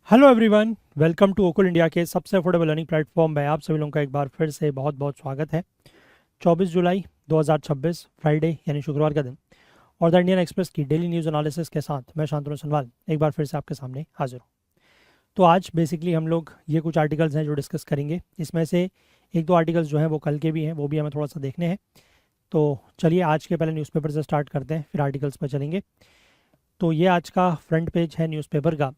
Hello everyone, welcome to Okul India के सबसे affordable learning platform में आप सभी लोगों का एक बार फिर से बहुत बहुत स्वागत है। 24 जुलाई 2026 फ्राइडे यानी शुक्रवार का दिन और द इंडियन एक्सप्रेस की डेली न्यूज़ एनालिसिस के साथ मैं शांतनु सनवाल एक बार फिर से आपके सामने हाजिर हूँ। तो आज बेसिकली हम लोग ये कुछ आर्टिकल्स हैं जो डिस्कस करेंगे। इसमें से एक दो आर्टिकल्स जो हैं वो कल के भी हैं, वो भी हमें थोड़ा सा देखने हैं। तो चलिए आज के पहले न्यूज़पेपर से स्टार्ट करते हैं, फिर आर्टिकल्स पर चलेंगे। तो ये आज का फ्रंट पेज है न्यूज़पेपर का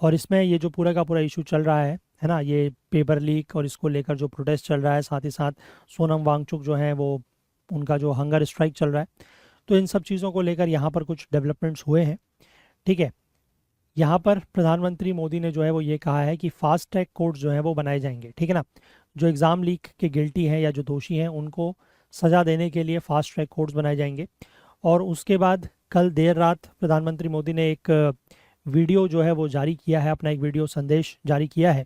और इसमें ये जो पूरा का पूरा इशू चल रहा है ना, ये पेपर लीक और इसको लेकर जो प्रोटेस्ट चल रहा है, साथ ही साथ सोनम वांगचुक जो है वो उनका जो हंगर स्ट्राइक चल रहा है, तो इन सब चीज़ों को लेकर यहाँ पर कुछ डेवलपमेंट्स हुए हैं। ठीक है, यहाँ पर प्रधानमंत्री मोदी ने जो है वो ये कहा है कि फास्ट ट्रैक कोर्ट्स जो है वो बनाए जाएंगे। ठीक है ना, जो एग्ज़ाम लीक के गिल्टी हैं या जो दोषी हैं उनको सज़ा देने के लिए फास्ट ट्रैक कोर्ट्स बनाए जाएंगे। और उसके बाद कल देर रात प्रधानमंत्री मोदी ने एक वीडियो जो है वो जारी किया है, अपना एक वीडियो संदेश जारी किया है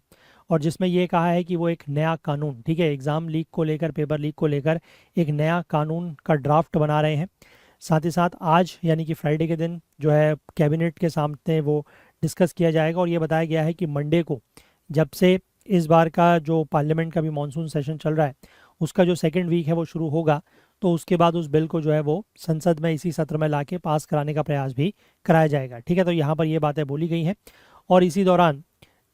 और जिसमें ये कहा है कि वो एक नया कानून, ठीक है, एग्ज़ाम लीक को लेकर, पेपर लीक को लेकर एक नया कानून का ड्राफ्ट बना रहे हैं। साथ ही साथ आज यानी कि फ्राइडे के दिन जो है कैबिनेट के सामने वो डिस्कस किया जाएगा और ये बताया गया है कि मंडे को, जब से इस बार का जो पार्लियामेंट का भी मानसून सेशन चल रहा है उसका जो सेकेंड वीक है वो शुरू होगा, तो उसके बाद उस बिल को जो है वो संसद में इसी सत्र में लाके पास कराने का प्रयास भी कराया जाएगा। ठीक है, तो यहाँ पर ये बातें बोली गई हैं। और इसी दौरान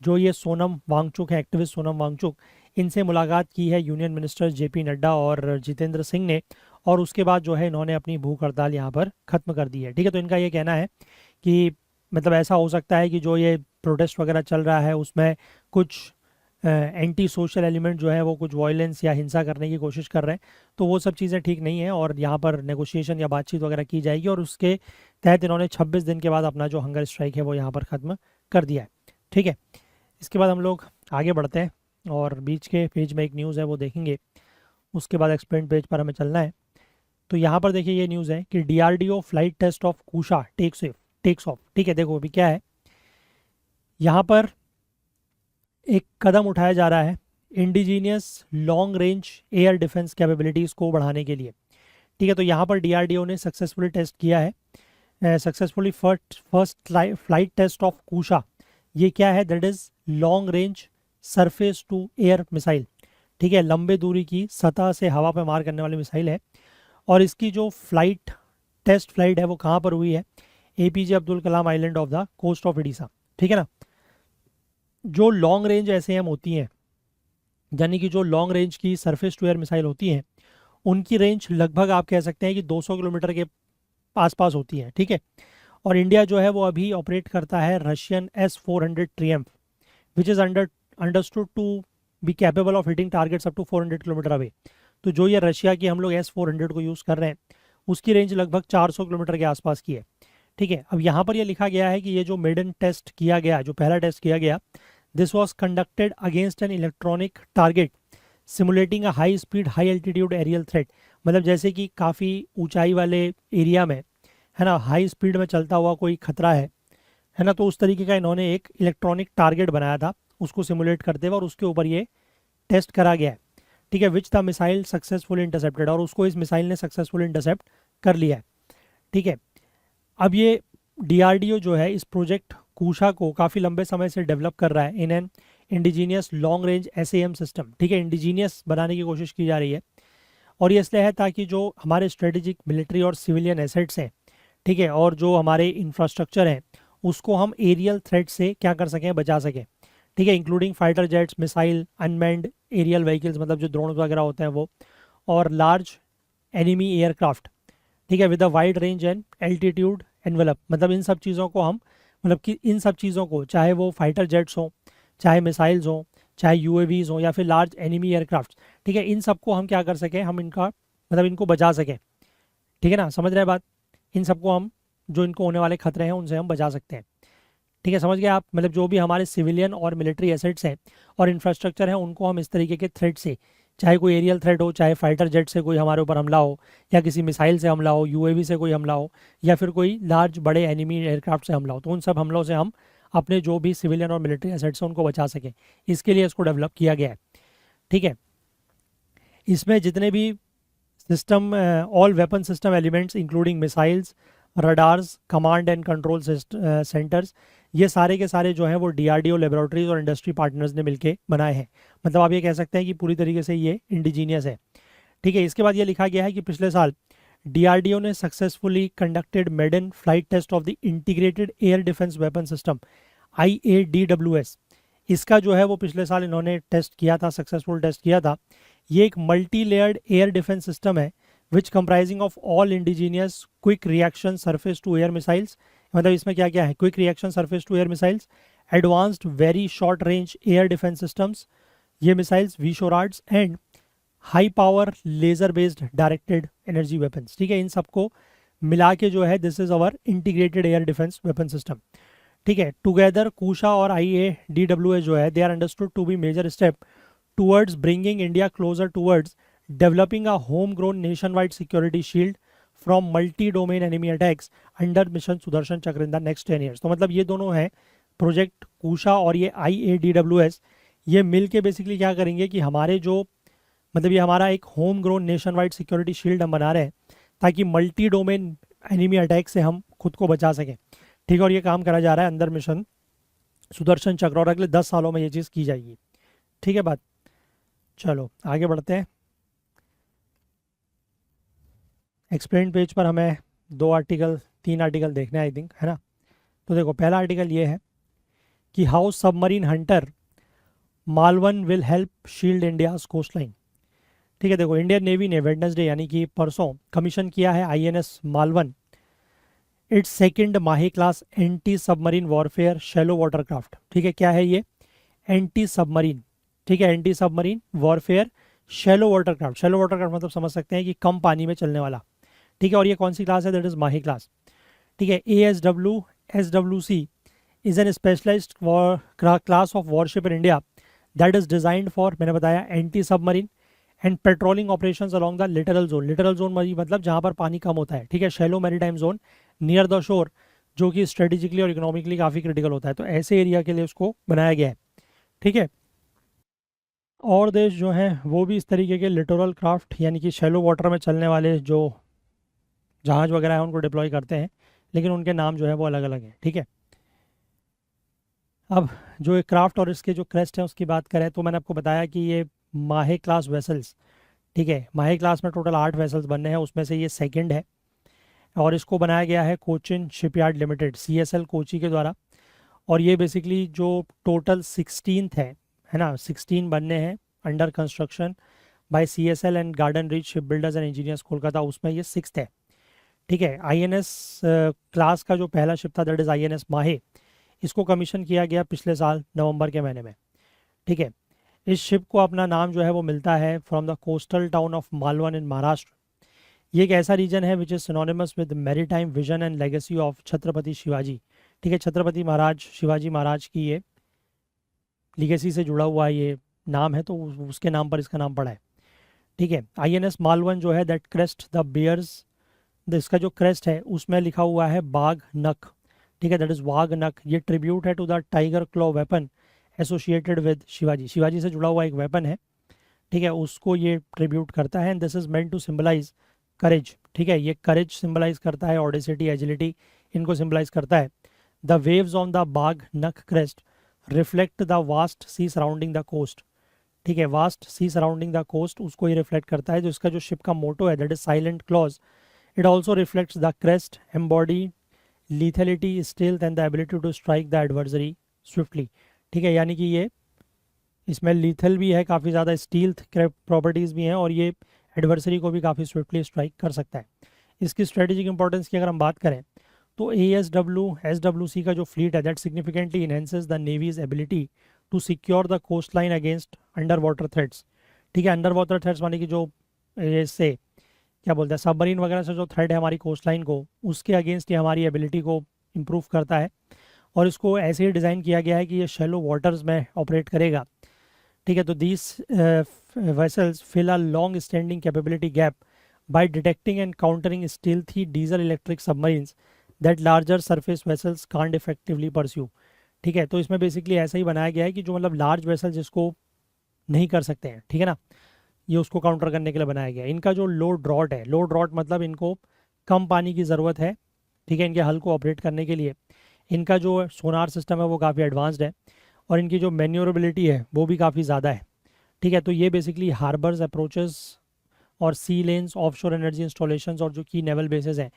जो ये सोनम वांगचुक है, एक्टिविस्ट सोनम वांगचुक, इनसे मुलाकात की है यूनियन मिनिस्टर जेपी नड्डा और जितेंद्र सिंह ने और उसके बाद जो है इन्होंने अपनी भूख हड़ताल यहाँ पर ख़त्म कर दी है। ठीक है, तो इनका ये कहना है कि मतलब ऐसा हो सकता है कि जो ये प्रोटेस्ट वगैरह चल रहा है उसमें कुछ एंटी सोशल एलिमेंट जो है वो कुछ वायलेंस या हिंसा करने की कोशिश कर रहे हैं, तो वो सब चीज़ें ठीक नहीं है और यहाँ पर नेगोशिएशन या बातचीत वगैरह की जाएगी और उसके तहत इन्होंने 26 दिन के बाद अपना जो हंगर स्ट्राइक है वो यहाँ पर ख़त्म कर दिया है। ठीक है, इसके बाद हम लोग आगे बढ़ते हैं और बीच के पेज में एक न्यूज़ है वो देखेंगे, उसके बाद एक्सप्लेन पेज पर हमें चलना है। तो यहाँ पर देखिए ये न्यूज़ है कि DRDO flight test of Kusha takes off. ठीक है, देखो अभी क्या है, यहाँ पर एक कदम उठाया जा रहा है indigenous long range air defence capabilities को बढ़ाने के लिए। ठीक है, तो यहाँ पर डीआरडीओ ने सक्सेसफुली टेस्ट किया है, successfully first flight test of Kusha. ये क्या है, that is long range surface to air missile. ठीक है, लंबे दूरी की सतह से हवा पे मार करने वाली मिसाइल है और इसकी जो टेस्ट फ्लाइट है वो कहाँ पर हुई है, APJ Abdul Kalam island off the coast of Orissa. ठीक है ना, जो लॉन्ग रेंज एसएएम होती हैं, यानी कि जो लॉन्ग रेंज की सरफेस टू एयर मिसाइल होती हैं, उनकी रेंज लगभग आप कह सकते हैं कि 200 किलोमीटर के आसपास होती है। ठीक है, और इंडिया जो है वो अभी ऑपरेट करता है Russian S-400 triumph, which is understood to be capable of hitting targets up to 400 kilometre away. तो जो ये रशिया की हम लोग S-400 को यूज़ कर रहे हैं उसकी रेंज लगभग 400 किलोमीटर के आसपास की है। ठीक है, अब यहाँ पर ये लिखा गया है कि ये जो मेडन टेस्ट किया गया, जो पहला टेस्ट किया गया, this was conducted against an electronic target simulating a high speed high altitude aerial threat. मतलब जैसे कि काफ़ी ऊंचाई वाले एरिया में, है ना, हाई स्पीड में चलता हुआ कोई खतरा है ना, तो उस तरीके का इन्होंने एक इलेक्ट्रॉनिक टारगेट बनाया था, उसको सिमुलेट करते हुए और उसके ऊपर ये टेस्ट करा गया है। ठीक है, which the missile successfully intercepted, और उसको इस मिसाइल ने सक्सेसफुली इंटरसेप्ट कर लिया है। ठीक है, अब ये डीआरडीओ जो है इस प्रोजेक्ट कूशा को काफ़ी लंबे समय से डेवलप कर रहा है in an indigenous long range SAM system. ठीक है, इंडिजीनियस बनाने की कोशिश की जा रही है और ये इसलिए है ताकि जो हमारे स्ट्रेटेजिक मिलिट्री और सिविलियन एसेट्स हैं, ठीक है, और जो हमारे इंफ्रास्ट्रक्चर हैं उसको हम एरियल थ्रेट से क्या कर सकें, बचा सकें। ठीक है, including fighter jets, missile, unmanned aerial vehicles, मतलब जो ड्रोन वगैरह होते हैं वो, और लार्ज एनिमी एयरक्राफ्ट। ठीक है, with a wide range and altitude envelope, मतलब इन सब चीज़ों को हम, मतलब कि इन सब चीज़ों को, चाहे वो फाइटर जेट्स हों, चाहे मिसाइल्स हों, चाहे यूएवीज हों या फिर लार्ज एनिमी एयरक्राफ्ट, ठीक है, इन सबको हम क्या कर सकें, हम इनका मतलब इनको बचा सकें। ठीक है ना, समझ रहे हैं बात, इन सबको हम, जो इनको होने वाले खतरे हैं उनसे हम बचा सकते हैं। ठीक है, समझ गए आप, मतलब जो भी हमारे सिविलियन और मिलिट्री एसेट्स हैं और इंफ्रास्ट्रक्चर हैं उनको हम इस तरीके के थ्रेट से, चाहे कोई एरियल थ्रेट हो, चाहे फाइटर जेट से कोई हमारे ऊपर हमला हो, या किसी मिसाइल से हमला हो, यूएवी से कोई हमला हो, या फिर कोई लार्ज बड़े एनिमी एयरक्राफ्ट से हमला हो, तो उन सब हमलों से हम अपने जो भी सिविलियन और मिलिट्री एसेट्स हैं उनको बचा सकें, इसके लिए इसको डेवलप किया गया है। ठीक है, इसमें जितने भी system, all weapon system elements including missiles, radars, command and control centres, ये सारे के सारे जो हैं वो डीआरडीओ लेबोरेटरीज और इंडस्ट्री पार्टनर्स ने मिलके बनाए हैं। मतलब आप ये कह सकते हैं कि पूरी तरीके से ये इंडिजीनियस है। ठीक है, इसके बाद ये लिखा गया है कि पिछले साल डीआरडीओ ने successfully conducted maiden flight test of the integrated air defence weapon system IADWS। इसका जो है वो पिछले साल इन्होंने टेस्ट किया था, सक्सेसफुल टेस्ट किया था। ये एक multi layered air defence system है which comprising of all indigenous quick reaction surface to air missiles. मतलब इसमें क्या क्या है, quick reaction surface to air missiles, advanced very short range air defence systems, ये missiles VSHORADS, and high power laser based directed energy weapons. ठीक है, इन सबको मिला के जो है this is our integrated air defence weapon system. ठीक है, टुगेदर कूशा और IADWS जो है they are understood to be major step towards bringing India closer towards developing a home grown nation wide security shield from multi domain enemy attacks under mission Sudarshan Chakra in the next 10 years. तो मतलब ये दोनों हैं project कूशा और ये IADWS, ये मिल के basically क्या करेंगे कि हमारे जो मतलब ये हमारा एक home grown nation wide security shield हम बना रहे हैं ताकि मल्टी डोमेन एनिमी अटैक से हम खुद को बचा सकें। ठीक है, और ये काम करा जा रहा है अंदर मिशन सुदर्शन चक्र और अगले 10 सालों में ये चीज़ की जाएगी। ठीक है बात, चलो आगे बढ़ते हैं। एक्सप्लेन पेज पर हमें 3 आर्टिकल देखने हैं आई थिंक, है ना। तो देखो पहला आर्टिकल ये है कि how submarine hunter Malvan will help shield India's coast line. ठीक है, देखो इंडियन नेवी ने वेडनेसडे यानी कि परसों कमीशन किया है INS Malvan, it's second Mahi class anti submarine warfare shallow water craft. ठीक है, क्या है ये, एंटी सबमरीन। ठीक है, anti submarine warfare shallow water craft. Shallow water craft मतलब समझ सकते हैं कि कम पानी में चलने वाला। ठीक है, और ये कौन सी क्लास है, दैट इज माही क्लास। ठीक है, ASW SWC is an specialised class of warship in India that is designed for, मैंने बताया, anti submarine and patrolling operations along the littoral zone. Littoral zone मतलब जहाँ पर पानी कम होता है। ठीक है, shallow maritime zone near the shore, जो कि स्ट्रेटेजिकली और इकोनॉमिकली काफ़ी क्रिटिकल होता है। तो ऐसे एरिया के लिए उसको बनाया गया है। ठीक है, और देश जो हैं वो भी इस तरीके के लिटोरल क्राफ्ट यानी कि शैलो वाटर में चलने वाले जो जहाज वगैरह हैं उनको डिप्लॉय करते हैं, लेकिन उनके नाम जो है वो अलग अलग हैं। ठीक है, अब जो ये क्राफ्ट और इसके जो क्रेस्ट हैं उसकी बात करें तो मैंने आपको बताया कि ये माहे क्लास वेसल्स। ठीक है, माहे क्लास में टोटल 8 वेसल्स बनने हैं, उसमें से ये सेकंड है और इसको बनाया गया है Cochin shipyard limited CSL Kochi के द्वारा। और ये बेसिकली जो टोटल 16th है ना, 16 बनने हैं under construction by CSL and Garden Reach ship builders and engineers Kolkata, उसमें ये 6th है। ठीक है, INS क्लास का जो पहला शिप था दैट इज INS माहे, इसको कमीशन किया गया पिछले साल नवंबर के महीने में। ठीक है, इस शिप को अपना नाम जो है वो मिलता है from the coastal town of Malvan in Maharashtra. ये एक ऐसा रीजन है which is synonymous with maritime vision and legacy of Chhatrapati Shivaji. ठीक है, छत्रपति महाराज शिवाजी महाराज की ये लीगेसी से जुड़ा हुआ ये नाम है, तो उसके नाम पर इसका नाम पड़ा है। ठीक है, INS मालवन जो है दैट क्रेस्ट द बियर्स, इसका जो क्रेस्ट है उसमें लिखा हुआ है बाघ नख। ठीक है, दैट इज वाघ नख। ये ट्रिब्यूट है to the tiger claw weapon associated with Shivaji, Shivaji से जुड़ा हुआ एक वेपन है। ठीक है, उसको ये ट्रिब्यूट करता है and this is meant to symbolise courage. ठीक है, ये करेज सिंबलाइज करता है, ऑडेसिटी, एजिलिटी, इनको सिंबलाइज करता है। The waves on the bagh nakh crest reflect the vast sea surrounding the coast. ठीक है, vast sea surrounding the coast उसको ये रिफ्लेक्ट करता है। जो इसका जो शिप का मोटो है that is silent claws, it also reflects the crest embody lethality stealth and the ability to strike the adversary swiftly. ठीक है, यानी कि ये इसमें लीथल भी है, काफ़ी ज़्यादा स्टील्थ प्रॉपर्टीज़ भी हैं और ये एडवर्सरी को भी काफ़ी स्विफ्टली स्ट्राइक कर सकता है। इसकी स्ट्रेटेजिक इंपॉर्टेंस की अगर हम बात करें तो SWC का जो फ्लीट है that significantly enhances the navy's ability to secure the coast line against under water threats. ठीक है, अंडर वाटर थ्रेट्स माने कि जो इससे क्या बोलते हैं सबमरीन वगैरह से जो थ्रेट है हमारी कोस्ट लाइन को, उसके अगेंस्ट ये हमारी एबिलिटी को इम्प्रूव करता है। और इसको ऐसे ही डिज़ाइन किया गया है कि ये शैलो वाटर्स में ऑपरेट करेगा। ठीक है, तो these vessels fill a long standing capability gap by detecting and countering stealthy diesel electric submarines that larger surface vessels can't effectively pursue. ठीक है, तो इसमें बेसिकली ऐसा ही बनाया गया है कि जो मतलब लार्ज वेसल जिसको नहीं कर सकते हैं, ठीक है ना, ये उसको काउंटर करने के लिए बनाया गया है। इनका जो लो ड्रॉट है, लो ड्रॉट मतलब इनको कम पानी की ज़रूरत है। ठीक है, इनके हल को ऑपरेट करने के लिए इनका जो सोनार सिस्टम है वो काफ़ी एडवांस्ड है और इनकी जो मैन्योरेबिलिटी है वो भी काफ़ी ज़्यादा है। ठीक है, तो ये बेसिकली हार्बर्स, अप्रोचेस और सी लेन्स, ऑफशोर एनर्जी इंस्टॉलेशंस और जो की नेवल बेसेस हैं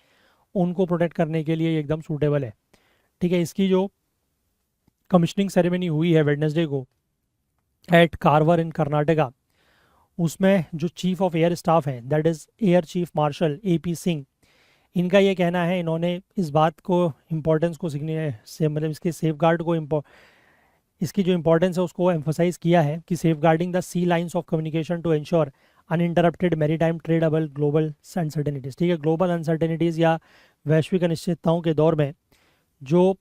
उनको प्रोटेक्ट करने के लिए ये एकदम सूटेबल है। ठीक है, इसकी जो कमिश्निंग सेरेमनी हुई है वेडनेसडे को एट कारवर इन कर्नाटका, उसमें जो चीफ ऑफ एयर स्टाफ हैं that is air chief marshal AP Singh, इनका ये कहना है, इन्होंने इस बात को इम्पोर्टेंस को से मतलब इसके सेफ गार्ड को इसकी जो इंपॉर्टेंस है उसको एम्फोसाइज किया है कि safe guarding the sea lines of communication to ensure uninterrupted maritime tradeable global uncertainties. ठीक है, ग्लोबल अनसर्टेनिटीज़ या वैश्विक अनिश्चितताओं के दौर में जो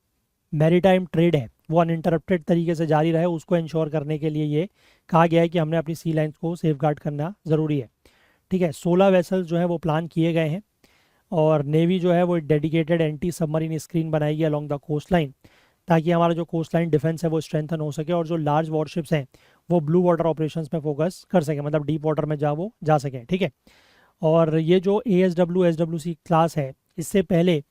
मैरीटाइम ट्रेड है वो अनइंटरप्टेड तरीके से जारी रहे, उसको इंश्योर करने के लिए ये कहा गया है कि हमने अपनी सी लाइन्स को सेफ गार्ड करना ज़रूरी है। ठीक है, 16 वेसल्स जो है वो प्लान किए गए हैं और नेवी जो है वो डेडिकेटेड एंटी सबमरीन स्क्रीन बनाएगी अलॉन्ग द कोस्ट लाइन, ताकि हमारा जो कोस्ट लाइन डिफेंस है वो स्ट्रेंथन हो सके और जो लार्ज वॉरशिप्स हैं वो ब्लू वाटर ऑपरेशंस में फोकस कर सकें, मतलब डीप वाटर में वो जा सकें। ठीक है, और ये जो ASW SWC क्लास है, इससे पहले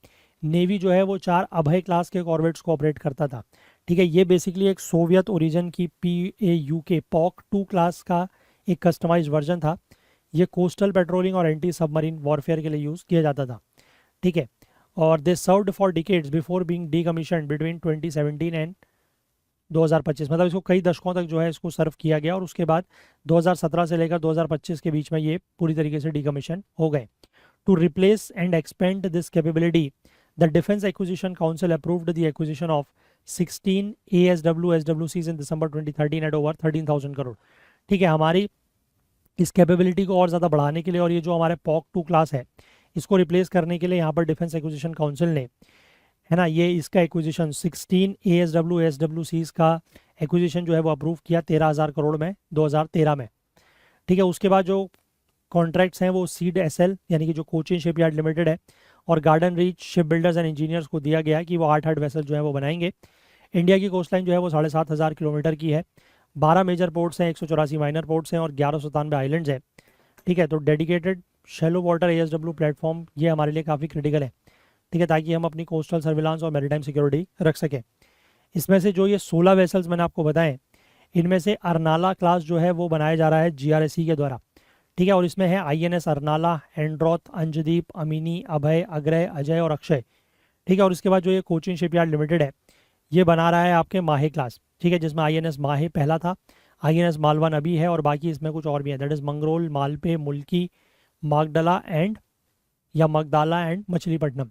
नेवी जो है वो 4 अभय क्लास के कॉर्वेट्स को ऑपरेट करता था। ठीक है, ये बेसिकली एक सोवियत ओरिजिन की PAUK POC-2 क्लास का एक कस्टमाइज्ड वर्जन था। ये कोस्टल पेट्रोलिंग और एंटी सबमरीन वॉरफेयर के लिए यूज़ किया जाता था। ठीक है, और they served for decades before being decommissioned between 2017 and 2025, मतलब इसको कई दशकों तक जो है इसको सर्व किया गया और उसके बाद 2017 से लेकर 2025 के बीच में ये पूरी तरीके से डीकमीशन हो गए। To replace and expand this capability, the defence acquisition council approved the acquisition of 16 ASW SWCs in December 2013 at over 13,000 crore. ठीक है, हमारी इस कैपेबिलिटी को और ज़्यादा बढ़ाने के लिए और ये जो हमारे POC-2 क्लास है इसको रिप्लेस करने के लिए यहाँ पर डिफेंस एक्विजिशन काउंसिल ने, है ना, ये इसका एक्विजिशन 16 ASW SWCs का एक्विजिशन जो है वो अप्रूव किया 13,000 करोड़ में 2013 में। ठीक है, उसके बाद जो कॉन्ट्रैक्ट्स हैं वो सीड SL यानी कि जो कोचिन शिपयार्ड लिमिटेड है और garden Reach ship builders and engineers को दिया गया कि वो 8 वेसल जो है वो बनाएंगे। इंडिया की कोस्ट लाइन जो है वो 7,500 किलोमीटर की है। 12 मेजर पोर्ट्स हैं, 184 माइनर पोर्ट्स हैं और 1197 आइलैंड्स हैं। ठीक है, तो dedicated shallow water ASW platform ये हमारे लिए काफ़ी क्रिटिकल है। ठीक है, ताकि हम अपनी कोस्टल सर्विलांस और मैरीटाइम सिक्योरिटी रख सकें। इसमें से जो ये 16 वेसल्स मैंने आपको बताएं, इनमें से अरनाला क्लास जो है वो बनाया जा रहा है GRSE के द्वारा। ठीक है, और इसमें है INS अरनाला, एंड्रॉथ, अंजदीप, अमीनी, अभय, अग्रय, अजय और अक्षय। ठीक है, और इसके बाद जो ये कोचिन शिपयार्ड लिमिटेड है ये बना रहा है आपके माहे क्लास। ठीक है, जिसमें INS माहे पहला था, INS मालवन अभी है और बाकी इसमें कुछ और भी है, दैट इज़ मंगरोल, मालपे, मुल्की, मागडला एंड मछलीपट्टनम।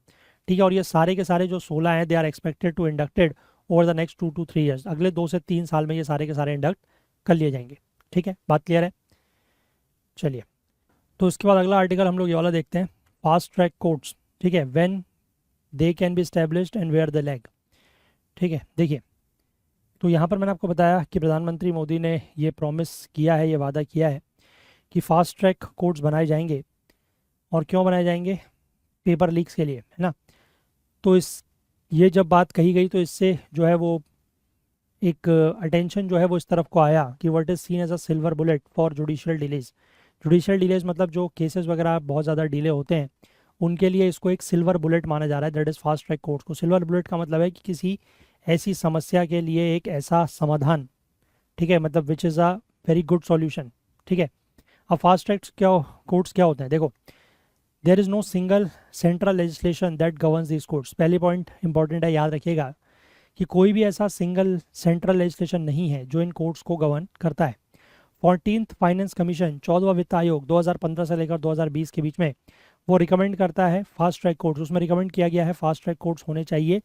ठीक है, और ये सारे के सारे जो 16 हैं they are expected to inducted over the next 2 to 3 years. अगले 2 से 3 साल में ये सारे के सारे इंडक्ट कर लिए जाएंगे। ठीक है, बात क्लियर है। चलिए, तो इसके बाद अगला आर्टिकल हम लोग ये वाला देखते हैं, फास्ट ट्रैक कोर्ट्स। ठीक है, when they can be established and where the lag. ठीक है, देखिए, तो यहाँ पर मैंने आपको बताया कि प्रधानमंत्री मोदी ने ये प्रॉमिस किया है, ये वादा किया है कि फास्ट ट्रैक कोर्ट्स बनाए जाएंगे। और क्यों बनाए जाएंगे? पेपर लीक्स के लिए, है ना। तो ये जब बात कही गई तो इससे जो है वो एक अटेंशन जो है वो इस तरफ को आया कि what is seen as a silver bullet for judicial delays. Judicial delays मतलब जो केसेस वगैरह बहुत ज़्यादा डिले होते हैं उनके लिए इसको एक सिल्वर बुलेट माना जा रहा है, that is fast track courts को। सिल्वर बुलेट का मतलब है कि किसी ऐसी समस्या के लिए एक ऐसा समाधान, ठीक है, मतलब which is a very good solution. ठीक है, अब फास्ट ट्रैक कोर्ट्स क्या होते हैं? देखो, there is no single central legislation that governs these courts. पहली पॉइंट इंपॉर्टेंट है, याद रखिएगा कि कोई भी ऐसा सिंगल सेंट्रल लेजिस्लेशन नहीं है जो इन कोर्ट्स को गवर्न करता है। 14th फाइनेंस कमीशन, 14वां वित्त आयोग 2015 से लेकर 2020 के बीच में वो रिकमेंड करता है फास्ट ट्रैक कोर्ट्स। उसमें रिकमेंड किया गया है फास्ट ट्रैक कोर्ट्स होने चाहिए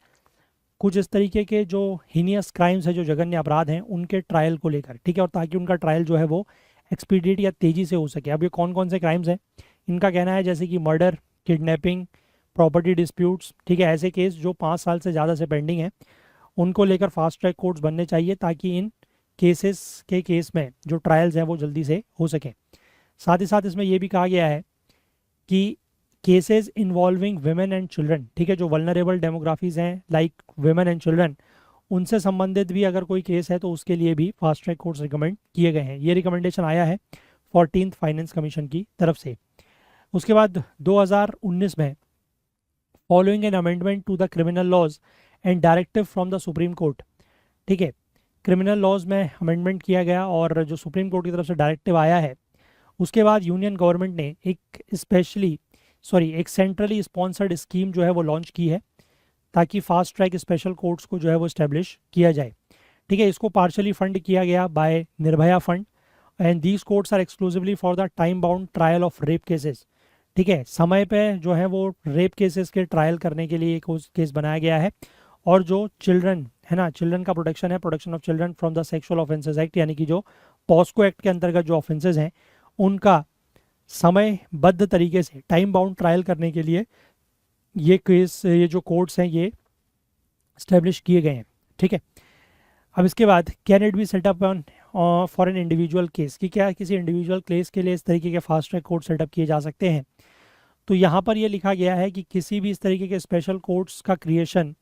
कुछ इस तरीके के जो हीनियस क्राइम्स है, जो जघन्य अपराध हैं, उनके ट्रायल को लेकर। ठीक है, और ताकि उनका ट्रायल जो है वो एक्सपीडिएट या तेज़ी से हो सके। अब ये कौन कौन से क्राइम्स हैं? इनका कहना है जैसे कि मर्डर, किडनैपिंग, प्रॉपर्टी डिस्प्यूट्स। ठीक है, ऐसे केस जो 5 साल से ज़्यादा से पेंडिंग हैं उनको लेकर फास्ट ट्रैक कोर्ट्स बनने चाहिए ताकि इन केस में जो ट्रायल्स हैं वो जल्दी से हो सकें। साथ ही साथ इसमें यह भी कहा गया है कि cases involving women and children, ठीक है, जो वल्नरेबल डेमोग्राफीज हैं लाइक वुमेन एंड चिल्ड्रन, उनसे संबंधित भी अगर कोई केस है तो उसके लिए भी फास्ट ट्रैक कोर्ट्स रिकमेंड किए गए हैं। ये रिकमेंडेशन आया है 14th फाइनेंस कमीशन की तरफ से। उसके बाद 2019 में following an amendment to the criminal laws and directive from the supreme court. ठीक है, क्रिमिनल लॉज में अमेंडमेंट किया गया और जो सुप्रीम कोर्ट की तरफ से डायरेक्टिव आया है उसके बाद यूनियन गवर्नमेंट ने एक सेंट्रली स्पॉन्सर्ड स्कीम जो है वो लॉन्च की है ताकि फास्ट ट्रैक स्पेशल कोर्ट्स को जो है वो इस्टेब्लिश किया जाए। ठीक है, इसको पार्शली फंड किया गया by Nirbhaya fund and these courts are exclusively for the time bound trial of rape cases. ठीक है, समय पे जो है वो रेप केसेस के ट्रायल करने के लिए एक केस बनाया गया है। और जो चिल्ड्रन है ना, चिल्ड्रन का प्रोटेक्शन है, protection of children from the sexual offences act, यानी कि जो पॉस्को एक्ट के अंतर्गत जो ऑफेंसेस हैं उनका समयबद्ध तरीके से टाइम बाउंड ट्रायल करने के लिए ये जो कोर्ट्स हैं ये स्टैब्लिश किए गए हैं। ठीक है, अब इसके बाद can it be set up on for an individual case, कि क्या किसी इंडिविजुअल केस के लिए इस तरीके के फास्ट ट्रैक कोर्ट सेटअप किए जा सकते हैं। तो यहाँ पर ये लिखा गया है कि किसी भी इस तरीके के स्पेशल कोर्ट्स का क्रिएशन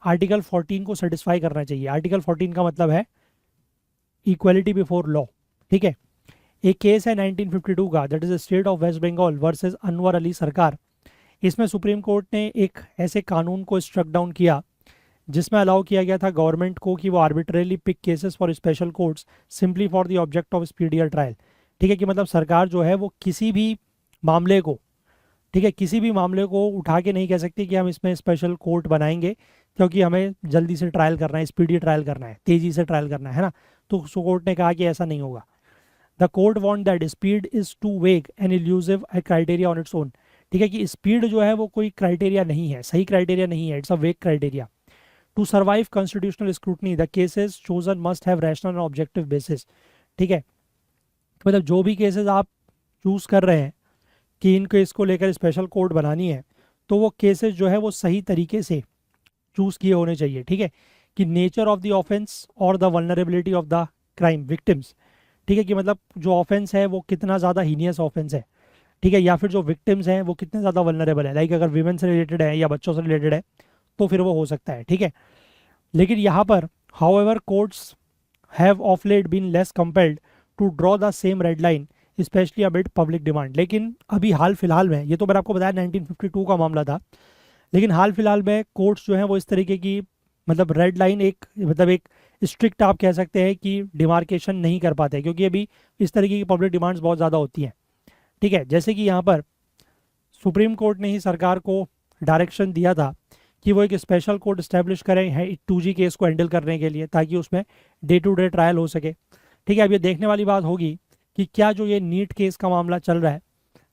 आर्टिकल 14 को सेटिस्फाई करना चाहिए। आर्टिकल 14 का मतलब है इक्वलिटी बिफोर लॉ। ठीक है, एक केस है 1952 का, that is state of West Bengal versus Anwar Ali Sarkar. इसमें सुप्रीम कोर्ट ने एक ऐसे कानून को स्ट्रक डाउन किया जिसमें अलाउ किया गया था गवर्नमेंट को कि वो arbitrarily pick cases for special courts simply for the object of speedier trial. ठीक है, कि मतलब सरकार जो है वो किसी भी मामले को, ठीक है, किसी भी मामले को उठा के नहीं कह सकती कि हम इसमें स्पेशल कोर्ट बनाएंगे क्योंकि हमें जल्दी से ट्रायल करना है, स्पीडी ट्रायल करना है, तेजी से ट्रायल करना है ना। तो कोर्ट ने कहा कि ऐसा नहीं होगा। The court want that speed is too vague and elusive a criteria on its own. ठीक है, कि स्पीड जो है वो कोई क्राइटेरिया नहीं है, सही क्राइटेरिया नहीं है, it's a vague criteria. To survive constitutional scrutiny the cases chosen must have rational and objective basis. ठीक है, मतलब जो भी केसेस आप चूज कर रहे हैं कि इन केस को लेकर स्पेशल कोर्ट बनानी है तो वो केसेस जो है वो सही तरीके से चूज किए होने चाहिए। ठीक है, कि नेचर ऑफ द ऑफेंस और the vulnerability of the crime victims. ठीक है, कि मतलब जो ऑफेंस है वो कितना ज़्यादा हीनियस ऑफेंस है। ठीक है, या फिर जो विक्टिम्स हैं वो कितने ज़्यादा वल्नरेबल है, लाइक अगर वीमेन से रिलेटेड है या बच्चों से रिलेटेड है तो फिर वो हो सकता है। ठीक है, लेकिन यहाँ पर however courts have of late been less compelled to draw the same red line specially amid public demand. लेकिन अभी हाल फिलहाल में, ये तो मैंने आपको बताया 1952 का मामला था, लेकिन हाल फिलहाल में कोर्ट्स जो हैं वो इस तरीके की मतलब रेड लाइन एक स्ट्रिक्ट आप कह सकते हैं कि डिमार्केशन नहीं कर पाते क्योंकि अभी इस तरीके की पब्लिक डिमांड्स बहुत ज़्यादा होती हैं। ठीक है, जैसे कि यहाँ पर सुप्रीम कोर्ट ने ही सरकार को डायरेक्शन दिया था कि वो एक स्पेशल कोर्ट इस्टेब्लिश करें है 2G केस को हैंडल करने के लिए ताकि उसमें डे टू डे ट्रायल हो सके। ठीक है, अब ये देखने वाली बात होगी कि क्या जो ये नीट केस का मामला चल रहा है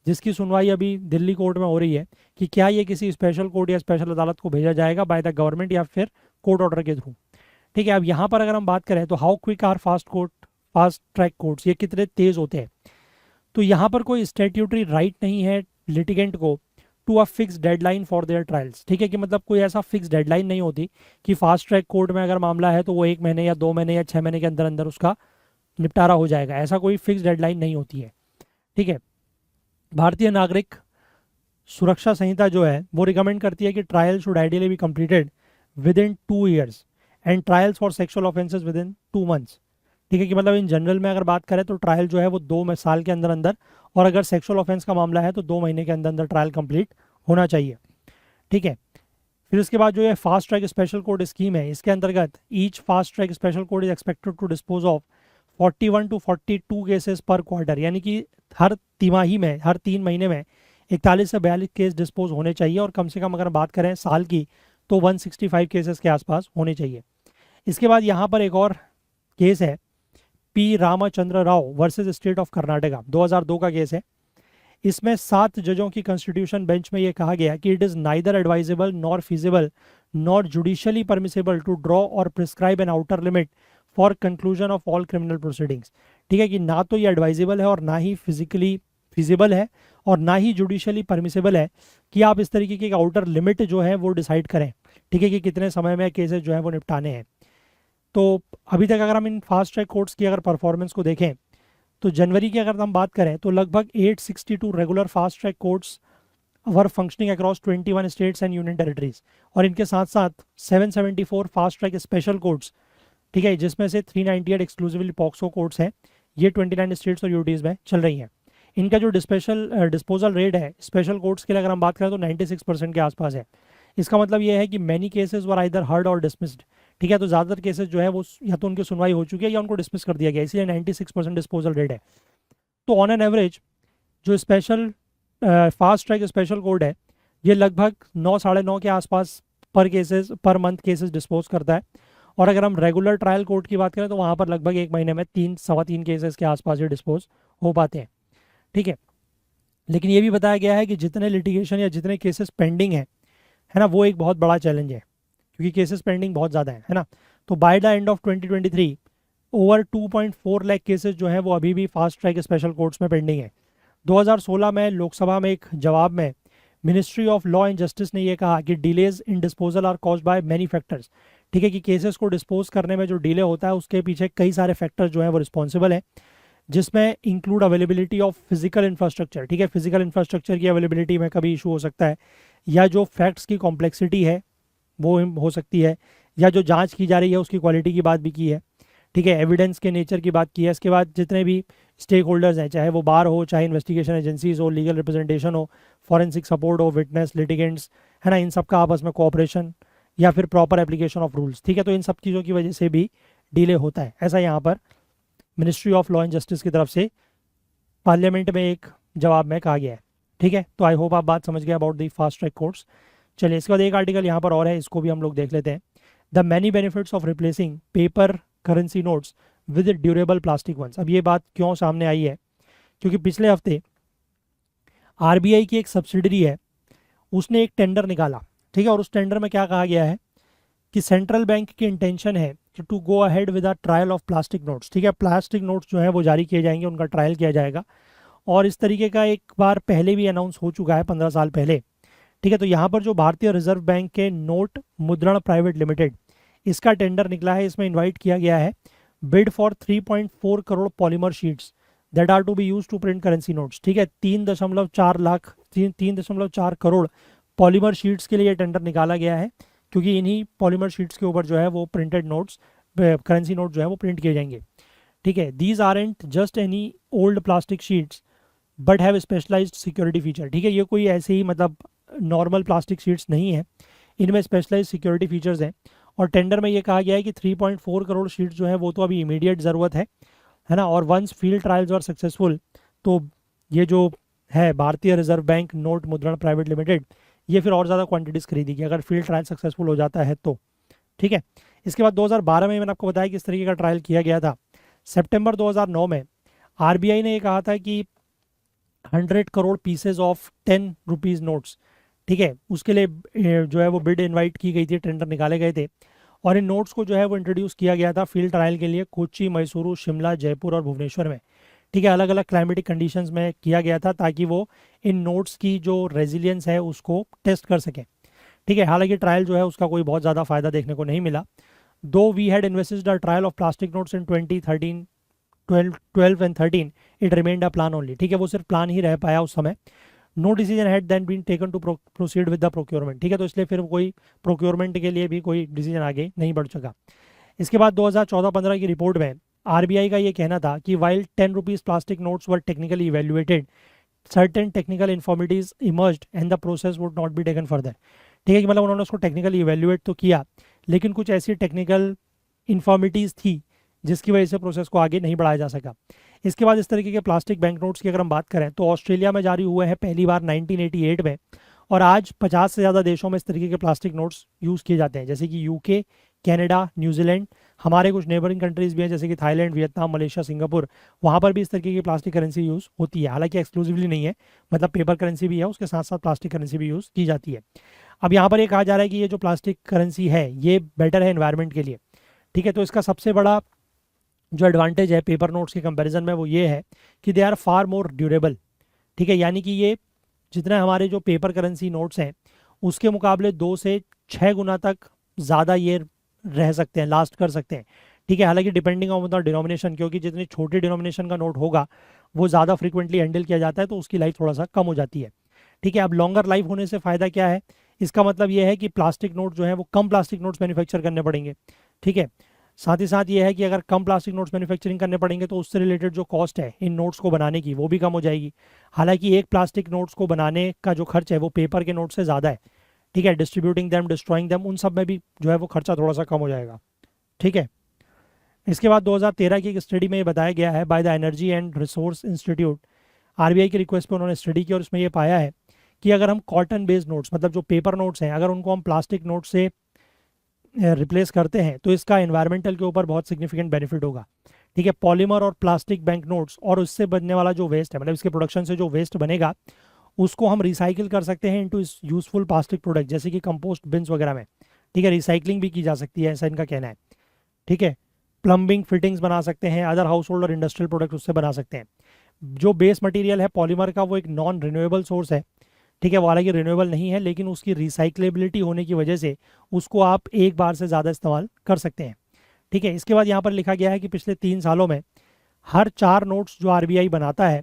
जिसकी सुनवाई अभी दिल्ली कोर्ट में हो रही है, कि क्या ये किसी स्पेशल कोर्ट या स्पेशल अदालत को भेजा जाएगा बाय द गवर्नमेंट या फिर कोर्ट ऑर्डर के थ्रू। ठीक है, अब यहाँ पर अगर हम बात करें तो how quick are fast track courts, ये कितने तेज होते हैं। तो यहाँ पर कोई स्टैट्यूटरी राइट नहीं है लिटिगेंट को to a fix deadline for their trials. ठीक है, कि मतलब कोई ऐसा फिक्स डेडलाइन नहीं होती कि फास्ट ट्रैक कोर्ट में अगर मामला है तो वो 1 महीने या 2 महीने या 6 महीने के अंदर अंदर उसका निपटारा हो जाएगा, ऐसा कोई फिक्स डेडलाइन नहीं होती है। ठीक है, भारतीय नागरिक सुरक्षा संहिता जो है वो रिकमेंड करती है कि trial should ideally be completed with in 2 years and trials for sexual offences with in 2 months. ठीक है, कि मतलब इन जनरल में अगर बात करें तो ट्रायल जो है वो 2 साल के अंदर अंदर, और अगर सेक्सुअल ऑफेंस का मामला है तो 2 महीने के अंदर अंदर ट्रायल कंप्लीट होना चाहिए। ठीक है, फिर उसके बाद जो ये fast track special court scheme है इसके अंतर्गत each fast track special court is expected to dispose of 41 to 42 cases per quarter, यानी कि हर तिमाही में, हर 3 महीने में 41 से 42 केस डिस्पोज होने चाहिए, और कम से कम अगर बात करें साल की तो 165 केसेस के आसपास होने चाहिए। इसके बाद यहाँ पर एक और केस है P Ramchandra Rao versus state of Karnataka, 2002 का केस है। इसमें 7 जजों की कॉन्स्टिट्यूशन बेंच में ये कहा गया कि it is neither advisable nor feasible nor judicially permissible to draw और prescribe an outer limit for conclusion of all criminal proceedings. ठीक है, कि ना तो ये एडवाइजेबल है और ना ही फिजिकली फिजिबल है और ना ही जुडिशियली परमिसेबल है कि आप इस तरीके की आउटर लिमिट जो है वो डिसाइड करें। ठीक है, कि कितने समय में केसेस जो है वो निपटाने हैं। तो अभी तक अगर हम इन फास्ट ट्रैक कोर्ट्स की अगर परफॉर्मेंस को देखें तो जनवरी की अगर हम बात करें तो लगभग 862 regular fast track courts were functioning across 21 states and union territories, और इनके साथ साथ 774 फास्ट ट्रैक स्पेशल कोर्ट्स, ठीक है, जिसमें से 398 एक्सक्लूसिवली पॉक्सो कोर्ट्स हैं, ये 29 स्टेट्स और यूटीज में चल रही हैं। इनका जो डिस्पोजल रेट है स्पेशल कोर्ट्स के लिए अगर हम बात करें तो 96% के आसपास है। इसका मतलब ये है कि many cases were either heard और डिसमिस्ड। ठीक है, तो ज़्यादातर केसेस जो है वो या तो उनकी सुनवाई हो चुकी है या उनको डिसमिस कर दिया गया, इसलिए 96% डिस्पोजल रेट है। तो ऑन एन एवरेज जो special fast track special court है, ये लगभग 9 साढ़े 9 के आसपास पर मंथ केसेस डिस्पोज करता है। और अगर हम रेगुलर ट्रायल कोर्ट की बात करें तो वहाँ पर लगभग एक महीने में 3 सवा 3 केसेस के आसपास ये डिस्पोज हो पाते हैं। ठीक है, लेकिन ये भी बताया गया है कि जितने लिटिगेशन या जितने केसेस पेंडिंग है ना, वो एक बहुत बड़ा चैलेंज है, क्योंकि केसेस पेंडिंग बहुत ज़्यादा है ना। तो by the end of 2023 over 2.4 lakh cases जो है वो अभी भी फास्ट ट्रैक स्पेशल कोर्ट्स में पेंडिंग है। 2016 में लोकसभा में एक जवाब में ministry of law and justice ने यह कहा कि delays in disposal are caused by many factors. ठीक है, कि केसेस को डिस्पोज करने में जो डिले होता है उसके पीछे कई सारे फैक्टर्स जो है वो रिस्पॉन्सिबल है, जिसमें include availability of physical infrastructure. ठीक है, फिजिकल इंफ्रास्ट्रक्चर की अवेलेबिलिटी में कभी इशू हो सकता है, या जो फैक्ट्स की कॉम्प्लेक्सिटी है वो हो सकती है, या जो जांच की जा रही है उसकी क्वालिटी की बात भी की है। ठीक है, एविडेंस के नेचर की बात की है। इसके बाद जितने भी स्टेक होल्डर्स हैं, चाहे वो बार हो, चाहे इन्वेस्टिगेशन एजेंसीज हो, लीगल रिप्रेजेंटेशन हो, फॉरेंसिक सपोर्ट हो, विटनेस, लिटिगेंट्स, है ना, इन सब का आपस में कोऑपरेशन या फिर प्रॉपर एप्लीकेशन ऑफ रूल्स। ठीक है, तो इन सब चीज़ों की वजह से भी डिले होता है, ऐसा यहाँ पर ministry of law and justice की तरफ से पार्लियामेंट में एक जवाब में कहा गया है। ठीक है, तो आई होप आप बात समझ गए about the fast track courts. चलिए, इसके बाद एक आर्टिकल यहाँ पर और है, इसको भी हम लोग देख लेते हैं। The many benefits of replacing paper currency notes with durable plastic ones. अब ये बात क्यों सामने आई है, क्योंकि पिछले हफ्ते आरबीआई की एक सब्सिडरी है, उसने एक टेंडर निकाला। ठीक है, और उस टेंडर में क्या कहा गया है कि सेंट्रल बैंक की इंटेंशन है कि to go ahead with a trial of plastic notes. ठीक है, प्लास्टिक नोट्स जो है वो जारी किए जाएंगे, उनका ट्रायल किया जाएगा। और इस तरीके का एक बार पहले भी अनाउंस हो चुका है 15 साल पहले। ठीक है, तो यहाँ पर जो भारतीय रिजर्व बैंक के नोट मुद्रण प्राइवेट लिमिटेड, इसका टेंडर निकला है। इसमें इनवाइट किया गया है bid for 3.4 crore polymer sheets that are to be use to print currency notes. ठीक है, 3.4 करोड़ पॉलीमर शीट्स के लिए टेंडर निकाला गया है, क्योंकि इन्हीं पॉलीमर शीट्स के ऊपर जो है वो प्रिंटेड नोट्स, करेंसी नोट जो है वो प्रिंट किए जाएंगे। ठीक है, these aren't just any old plastic sheets but have specialised security feature. ठीक है, ये कोई ऐसे ही मतलब नॉर्मल प्लास्टिक शीट्स नहीं है, इनमें स्पेशलाइज्ड सिक्योरिटी फीचर्स हैं। और टेंडर में ये कहा गया है कि 3.4 करोड़ शीट्स जो है वो तो अभी इमीडिएट ज़रूरत है ना। और once field trials are successful, तो ये जो है Bharatiya reserve bank note Mudran private limited, ये फिर और ज़्यादा क्वांटिटीज़ खरीदेगी अगर फील्ड ट्रायल सक्सेसफुल हो जाता है तो। ठीक है, इसके बाद 2012 में मैंने आपको बताया कि इस तरीके का ट्रायल किया गया था। सितंबर 2009 में आरबीआई ने ये कहा था कि 100 crore pieces of 10 rupees notes, ठीक है, उसके लिए जो है वो बिड इनवाइट की गई थी, टेंडर निकाले गए थे। और इन नोट्स को जो है वो इंट्रोड्यूस किया गया था फील्ड ट्रायल के लिए कोच्चि, मैसूरू, शिमला, जयपुर और भुवनेश्वर में। ठीक है, अलग अलग क्लाइमेटिक कंडीशंस में किया गया था, ताकि वो इन नोट्स की जो रेजिलियंस है उसको टेस्ट कर सकें। ठीक है, हालांकि ट्रायल जो है उसका कोई बहुत ज़्यादा फायदा देखने को नहीं मिला। Though we had invested a trial of plastic notes in 2013 12 and 13, it remained a plan only. ठीक है, वो सिर्फ प्लान ही रह पाया उस समय। No decision had then been taken to proceed with the procurement. ठीक है, तो इसलिए फिर कोई प्रोक्योरमेंट के लिए भी कोई डिसीजन आगे नहीं बढ़ सका। इसके बाद 2014-15 की रिपोर्ट में आरबीआई का ये कहना था कि while 10 rupees plastic notes were technically evaluated, certain technical infirmities emerged and the process would not be taken further. ठीक है, कि मतलब उन्होंने उसको टेक्निकली इवेल्युएट तो किया, लेकिन कुछ ऐसी टेक्निकल इन्फॉर्मिटीज़ थी जिसकी वजह से प्रोसेस को आगे नहीं बढ़ाया जा सका। इसके बाद इस तरीके के प्लास्टिक बैंक नोट्स की अगर हम बात करें तो ऑस्ट्रेलिया में जारी हुए हैं पहली बार 1988 में, और आज 50 से ज़्यादा देशों में इस तरीके के प्लास्टिक नोट्स यूज़ किए जाते हैं, जैसे कि यूके, कनाडा, न्यूजीलैंड, हमारे कुछ नेबरिंग कंट्रीज़ भी हैं जैसे कि थाईलैंड, वियतनाम, मलेशिया, सिंगापुर, वहाँ पर भी इस तरीके की प्लास्टिक करेंसी यूज़ होती है। हालांकि एक्सक्लूसिवली नहीं है, मतलब पेपर करेंसी भी है, उसके साथ साथ प्लास्टिक करेंसी भी यूज़ की जाती है। अब यहाँ पर ये कहा जा रहा है कि ये जो प्लास्टिक करेंसी है ये बेटर है एनवायरनमेंट के लिए। ठीक है, तो इसका सबसे बड़ा जो एडवांटेज है पेपर नोट्स के कंपैरिजन में वो ये है कि they are far more durable. ठीक है, यानी कि ये जितने हमारे जो पेपर करेंसी नोट्स हैं उसके मुकाबले 2 से 6 गुना तक ज़्यादा ये रह सकते हैं, लास्ट कर सकते हैं। ठीक है, हालांकि डिपेंडिंग ऑन द डिनोमिनेशन, क्योंकि जितनी छोटी डिनोमिनेशन का नोट होगा वो ज़्यादा फ्रिक्वेंटली हैंडल किया जाता है, तो उसकी लाइफ थोड़ा सा कम हो जाती है। ठीक है, अब लॉन्गर लाइफ होने से फ़ायदा क्या है, इसका मतलब ये है कि प्लास्टिक नोट जो है वो कम प्लास्टिक नोट्स मैन्युफैक्चर करने पड़ेंगे। ठीक है, साथ ही साथ ये है कि अगर कम प्लास्टिक नोट्स मैन्युफैक्चरिंग करने पड़ेंगे तो उससे रिलेटेड जो कॉस्ट है इन नोट्स को बनाने की वो भी कम हो जाएगी। हालांकि एक प्लास्टिक नोट्स को बनाने का जो खर्च है वो पेपर के नोट से ज़्यादा है। ठीक है, डिस्ट्रीब्यूटिंग दैम, डिस्ट्रॉइंग दैम, उन सब में भी जो है वो खर्चा थोड़ा सा कम हो जाएगा। ठीक है। इसके बाद 2013 की एक स्टडी में ये बताया गया है by the energy and resource institute, RBI की रिक्वेस्ट पे उन्होंने स्टडी की और उसमें ये पाया है कि अगर हम कॉटन बेस्ड नोट्स, मतलब जो पेपर नोट्स हैं, अगर उनको हम प्लास्टिक नोट से रिप्लेस करते हैं तो इसका एनवायरमेंटल के ऊपर बहुत सिग्निफिकेंट बेनिफिट होगा। ठीक है, पॉलीमर और प्लास्टिक बैंक नोट्स और उससे बनने वाला जो वेस्ट है, मतलब इसके प्रोडक्शन से जो वेस्ट बनेगा उसको हम रिसाइकिल कर सकते हैं इनटू यूजफुल प्लास्टिक प्रोडक्ट, जैसे कि कंपोस्ट बिन्स वगैरह में। ठीक है, रिसाइकलिंग भी की जा सकती है, ऐसा इनका कहना है। ठीक है, प्लम्बिंग फिटिंग्स बना सकते हैं, अदर हाउस होल्ड और इंडस्ट्रियल प्रोडक्ट उससे बना सकते हैं। जो बेस मटेरियल है पॉलीमर का वो एक नॉन रिन्यूएबल सोर्स है। ठीक है, वो हालांकि रिन्यूएबल नहीं है लेकिन उसकी रिसाइक्लेबिलिटी होने की वजह से उसको आप एक बार से ज़्यादा इस्तेमाल कर सकते हैं। ठीक है, इसके बाद यहाँ पर लिखा गया है कि पिछले 3 सालों में हर 4 नोट्स जो आरबीआई बनाता है,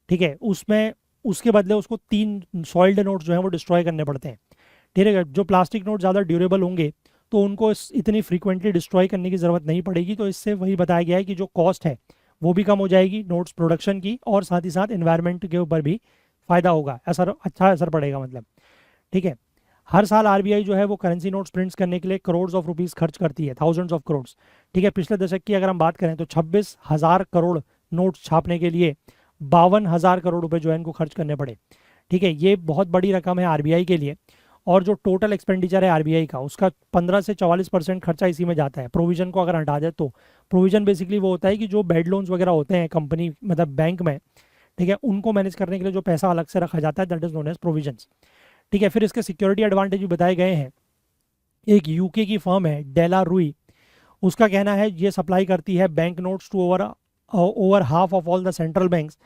ठीक है, उसमें उसके बदले उसको 3 सॉइल्ड नोट्स जो हैं वो डिस्ट्रॉय करने पड़ते हैं। ठीक है, जो प्लास्टिक नोट ज़्यादा ड्यूरेबल होंगे तो उनको इतनी फ्रीक्वेंटली डिस्ट्रॉय करने की ज़रूरत नहीं पड़ेगी, तो इससे वही बताया गया है कि जो कॉस्ट है वो भी कम हो जाएगी नोट्स प्रोडक्शन की, और साथ ही साथ एनवायरनमेंट के ऊपर भी फ़ायदा होगा, असर अच्छा असर पड़ेगा मतलब। ठीक है, हर साल आरबीआई जो है वो करेंसी नोट्स प्रिंट्स करने के लिए करोड्स ऑफ रुपीस खर्च करती है, थाउजेंड्स ऑफ करोड्स। ठीक है, पिछले दशक की अगर हम बात करें तो 26,000 करोड़ नोट्स छापने के लिए 52,000 करोड़ रुपए जो है इनको खर्च करने पड़े। ठीक है, ये बहुत बड़ी रकम है आरबीआई के लिए। और जो टोटल एक्सपेंडिचर है आरबीआई का, उसका 15 से 44% खर्चा इसी में जाता है, प्रोविजन को अगर हटा दे तो। प्रोविजन बेसिकली वो होता है कि जो बैड लोन्स वगैरह होते हैं कंपनी मतलब बैंक में, ठीक है, उनको मैनेज करने के लिए जो पैसा अलग से रखा जाता है, that is known as provisions. ठीक है, फिर इसके सिक्योरिटी एडवांटेज भी बताए गए हैं। एक यूके की फर्म है डेला रुई, उसका कहना है ये सप्लाई करती है bank notes to over half of all the central banks.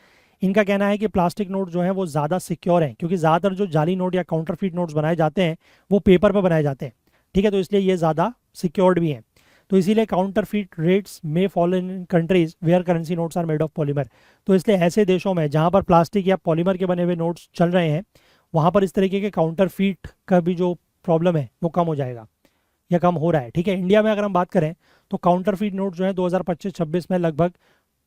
इनका कहना है कि प्लास्टिक नोट जो है वो ज़्यादा सिक्योर हैं, क्योंकि ज़्यादातर जो जाली नोट या काउंटरफीट नोट्स बनाए जाते हैं वो पेपर पर बनाए जाते हैं। ठीक है, तो इसलिए ये ज़्यादा सिक्योर्ड भी हैं। तो इसीलिए काउंटरफीट रेट्स में fall in countries where currency notes are made of polymer. तो इसलिए ऐसे देशों में जहाँ पर प्लास्टिक या पॉलीमर के बने हुए नोट्स चल रहे हैं, वहाँ पर इस तरीके के काउंटरफीट का भी जो प्रॉब्लम है वो कम हो जाएगा या कम हो रहा है। ठीक है, इंडिया में अगर हम बात करें तो काउंटरफीट नोट जो है 2025-26 में लगभग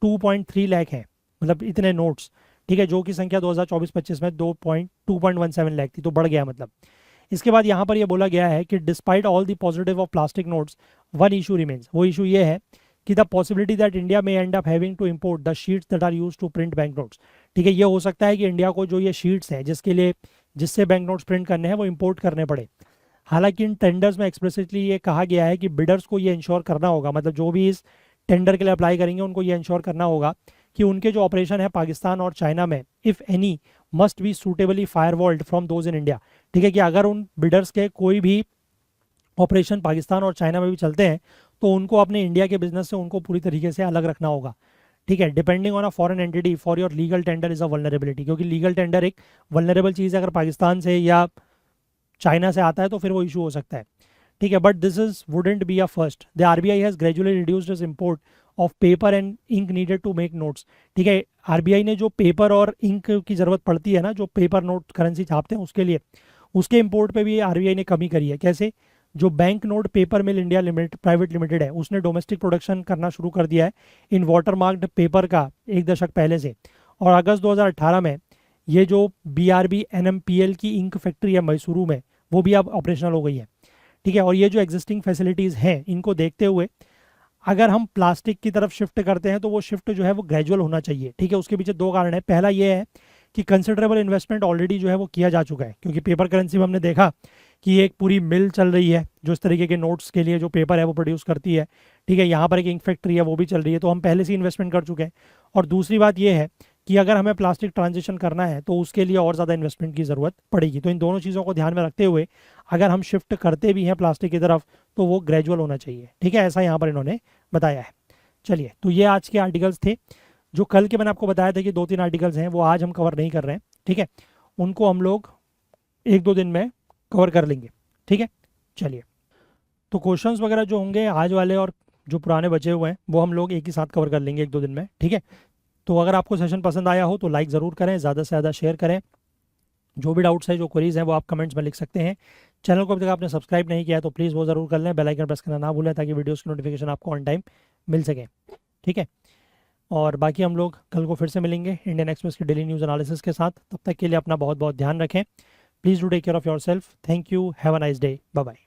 2.3 लाख है, मतलब इतने नोट्स। ठीक है, जो कि संख्या 2024-25 में 2.17 लाख थी, तो बढ़ गया मतलब। इसके बाद यहाँ पर यह बोला गया है कि despite all the positive of plastic notes one issue remains. वो इशू ये है कि द पॉसिबिलिटी दैट इंडिया में end up having to import the sheets that are use to print bank notes. ठीक है, ये हो सकता है कि इंडिया को जो ये शीट्स हैं जिससे बैंक नोट्स प्रिंट करने हैं वो इम्पोर्ट करने पड़े। हालांकि इन टेंडर्स में एक्सप्रेसिटली ये कहा गया है कि बिडर्स को ये इंश्योर करना होगा, मतलब जो भी इस टेंडर के लिए अप्लाई करेंगे उनको ये इंश्योर करना होगा कि उनके जो ऑपरेशन है पाकिस्तान और चाइना में, if any, must be suitably firewalled from those in India. ठीक है, कि अगर उन बिडर्स के कोई भी ऑपरेशन पाकिस्तान और चाइना में भी चलते हैं तो उनको अपने इंडिया के बिजनेस से उनको पूरी तरीके से अलग रखना होगा। ठीक है, depending on a foreign entity for your legal tender is a vulnerability, क्योंकि लीगल टेंडर एक वल्नरेबल चीज़ है, अगर पाकिस्तान से या चाइना से आता है तो फिर वो इशू हो सकता है। ठीक है, but this is wouldn't be a first. The RBI has gradually reduced is import of paper and ink needed to make notes. ठीक है, आरबीआई ने जो पेपर और इंक की ज़रूरत पड़ती है ना, जो पेपर नोट करेंसी छापते हैं उसके लिए, उसके इम्पोर्ट पे भी आरबीआई ने कमी करी है। कैसे? जो बैंक नोट पेपर मिल इंडिया लिमिटेड प्राइवेट लिमिटेड है, उसने डोमेस्टिक प्रोडक्शन करना शुरू कर दिया है इन वाटर मार्क्ड पेपर का 1 दशक पहले से। और अगस्त 2018 में ये जो बीआरबी एनएमपीएल की इंक फैक्ट्री है मैसूरू में, वो भी अब ऑपरेशनल हो गई है। ठीक है, और ये जो एग्जिस्टिंग फैसिलिटीज़ हैं इनको देखते हुए अगर हम प्लास्टिक की तरफ शिफ्ट करते हैं तो वो शिफ्ट जो है वो ग्रेजुअल होना चाहिए। ठीक है, उसके पीछे 2 कारण है। पहला ये है कि कंसिडरेबल इन्वेस्टमेंट ऑलरेडी जो है वो किया जा चुका है, क्योंकि पेपर करेंसी में हमने देखा कि एक पूरी मिल चल रही है जो इस तरीके के नोट्स के लिए जो पेपर है वो प्रोड्यूस करती है। ठीक है, यहाँ पर एक इंक फैक्ट्री है वो भी चल रही है, तो हम पहले से इन्वेस्टमेंट कर चुके हैं। और दूसरी बात ये है कि अगर हमें प्लास्टिक ट्रांजिशन करना है तो उसके लिए और ज़्यादा इन्वेस्टमेंट की ज़रूरत पड़ेगी। तो इन दोनों चीज़ों को ध्यान में रखते हुए अगर हम शिफ्ट करते भी हैं प्लास्टिक की तरफ तो वो ग्रेजुअल होना चाहिए। ठीक है, ऐसा यहाँ पर इन्होंने बताया है। चलिए, तो ये आज के आर्टिकल्स थे। जो कल के मैंने आपको बताया था कि 2-3 आर्टिकल्स हैं वो आज हम कवर नहीं कर रहे हैं। ठीक है, उनको हम लोग 1-2 दिन में कवर कर लेंगे। ठीक है, चलिए, तो क्वेश्चंस वगैरह जो होंगे आज वाले और जो पुराने बचे हुए हैं वो हम लोग एक ही साथ कवर कर लेंगे 1-2 दिन में। ठीक है, तो अगर आपको सेशन पसंद आया हो तो लाइक ज़रूर करें, ज़्यादा से ज़्यादा शेयर करें। जो भी डाउट्स है, जो क्वेरीज हैं, वो आप कमेंट्स में लिख सकते हैं। चैनल को अभी तक आपने सब्सक्राइब नहीं किया है तो प्लीज़ वो ज़रूर कर लें, बेल आइकन प्रेस करना ना भूलें ताकि वीडियोस की नोटिफिकेशन आपको ऑन टाइम मिल सके। ठीक है, और बाकी हम लोग कल को फिर से मिलेंगे इंडियन एक्सप्रेस की डेली न्यूज़ एनालिसिस के साथ। तब तक के लिए अपना बहुत बहुत ध्यान रखें। Please do take care of yourself. Thank you, have a nice day, bye bye.